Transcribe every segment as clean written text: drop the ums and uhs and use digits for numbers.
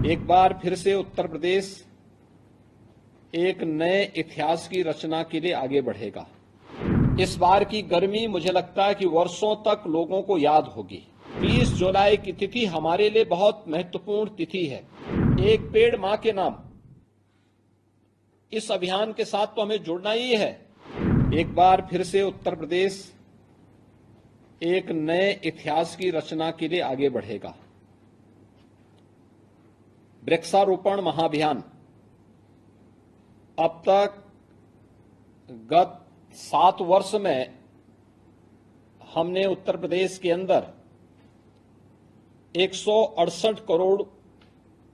एक बार फिर से उत्तर प्रदेश एक नए इतिहास की रचना के लिए आगे बढ़ेगा। इस बार की गर्मी मुझे लगता है कि वर्षों तक लोगों को याद होगी। 20 जुलाई की तिथि हमारे लिए बहुत महत्वपूर्ण तिथि है। एक पेड़ मां के नाम, इस अभियान के साथ तो हमें जुड़ना ही है। एक बार फिर से उत्तर प्रदेश एक नए इतिहास की रचना के लिए आगे बढ़ेगा। वृक्षारोपण महाअभियान अब तक गत 7 वर्ष में हमने उत्तर प्रदेश के अंदर 168 करोड़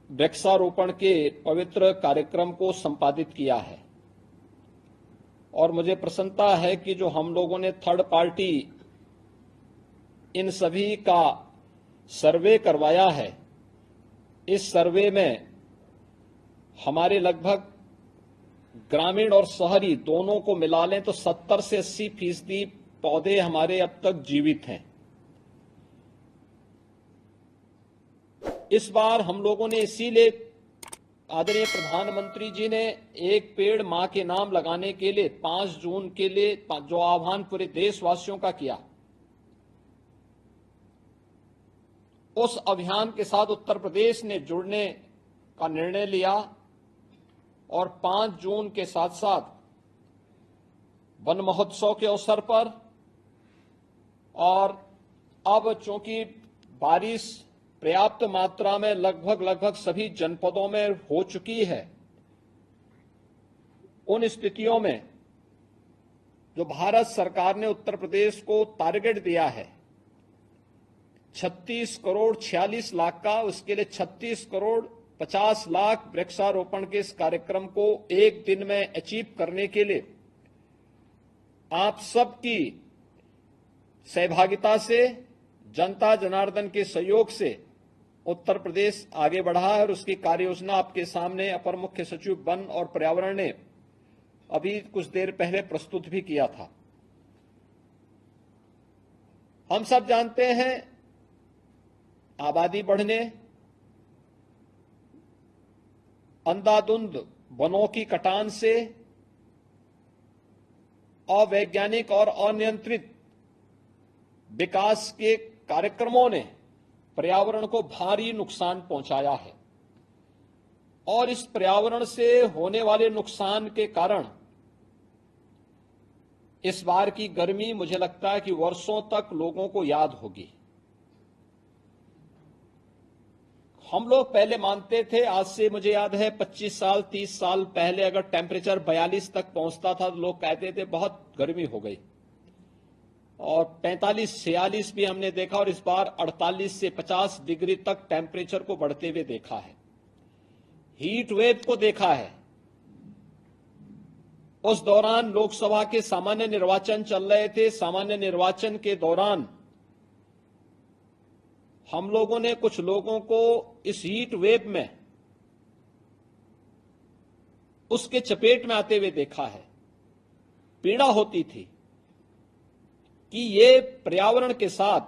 वृक्षारोपण के पवित्र कार्यक्रम को संपादित किया है और मुझे प्रसन्नता है कि जो हम लोगों ने थर्ड पार्टी इन सभी का सर्वे करवाया है, इस सर्वे में हमारे लगभग ग्रामीण और शहरी दोनों को मिला लें तो 70 से 80% पौधे हमारे अब तक जीवित हैं। इस बार हम लोगों ने इसीलिए आदरणीय प्रधानमंत्री जी ने एक पेड़ मां के नाम लगाने के लिए 5 जून के लिए जो आह्वान पूरे देशवासियों का किया, उस अभियान के साथ उत्तर प्रदेश ने जुड़ने का निर्णय लिया और 5 जून के साथ साथ वन महोत्सव के अवसर पर और अब चूंकि बारिश पर्याप्त मात्रा में लगभग सभी जनपदों में हो चुकी है, उन स्थितियों में जो भारत सरकार ने उत्तर प्रदेश को टारगेट दिया है 36 करोड़ 46 लाख का, उसके लिए 36 करोड़ 50 लाख वृक्षारोपण के इस कार्यक्रम को एक दिन में अचीव करने के लिए आप सबकी सहभागिता से, जनता जनार्दन के सहयोग से उत्तर प्रदेश आगे बढ़ा है और उसकी कार्य योजना आपके सामने अपर मुख्य सचिव वन और पर्यावरण ने अभी कुछ देर पहले प्रस्तुत भी किया था। हम सब जानते हैं आबादी बढ़ने, अंधाधुंध वनों की कटान से, अवैज्ञानिक और अनियंत्रित विकास के कार्यक्रमों ने पर्यावरण को भारी नुकसान पहुंचाया है और इस पर्यावरण से होने वाले नुकसान के कारण इस बार की गर्मी मुझे लगता है कि वर्षों तक लोगों को याद होगी। हम लोग पहले मानते थे, आज से मुझे याद है 25 साल 30 साल पहले अगर टेम्परेचर 42 तक पहुंचता था तो लोग कहते थे बहुत गर्मी हो गई, और 45-46 भी हमने देखा और इस बार 48 से 50 डिग्री तक टेम्परेचर को बढ़ते हुए देखा है, हीट वेव को देखा है। उस दौरान लोकसभा के सामान्य निर्वाचन चल रहे थे। सामान्य निर्वाचन के दौरान हम लोगों ने कुछ लोगों को इस हीट वेव में उसके चपेट में आते हुए देखा है। पीड़ा होती थी कि ये पर्यावरण के साथ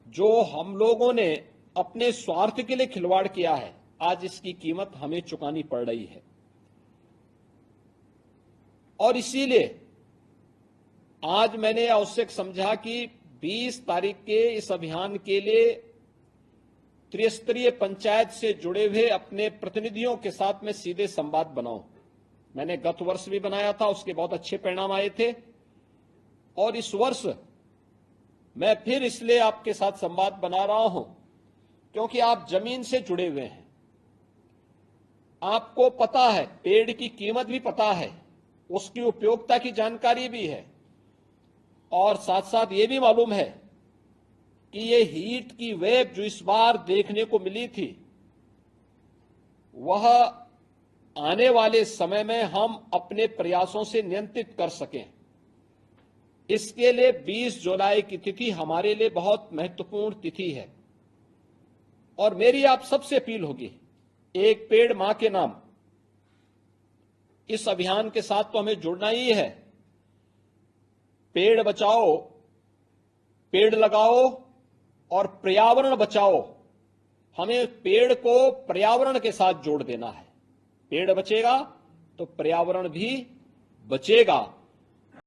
जो हम लोगों ने अपने स्वार्थ के लिए खिलवाड़ किया है, आज इसकी कीमत हमें चुकानी पड़ रही है। और इसीलिए आज मैंने आवश्यक समझा कि 20 तारीख के इस अभियान के लिए त्रिस्तरीय पंचायत से जुड़े हुए अपने प्रतिनिधियों के साथ में सीधे संवाद बनाऊं। मैंने गत वर्ष भी बनाया था, उसके बहुत अच्छे परिणाम आए थे और इस वर्ष मैं फिर इसलिए आपके साथ संवाद बना रहा हूं क्योंकि आप जमीन से जुड़े हुए हैं, आपको पता है, पेड़ की कीमत भी पता है, उसकी उपयोगिता की जानकारी भी है और साथ साथ ये भी मालूम है कि ये हीट की वेव जो इस बार देखने को मिली थी, वह आने वाले समय में हम अपने प्रयासों से नियंत्रित कर सकें। इसके लिए 20 जुलाई की तिथि हमारे लिए बहुत महत्वपूर्ण तिथि है और मेरी आप सबसे अपील होगी, एक पेड़ मां के नाम, इस अभियान के साथ तो हमें जुड़ना ही है। पेड़ बचाओ, पेड़ लगाओ और पर्यावरण बचाओ हमें पेड़ को पर्यावरण के साथ जोड़ देना है। पेड़ बचेगा तो पर्यावरण भी बचेगा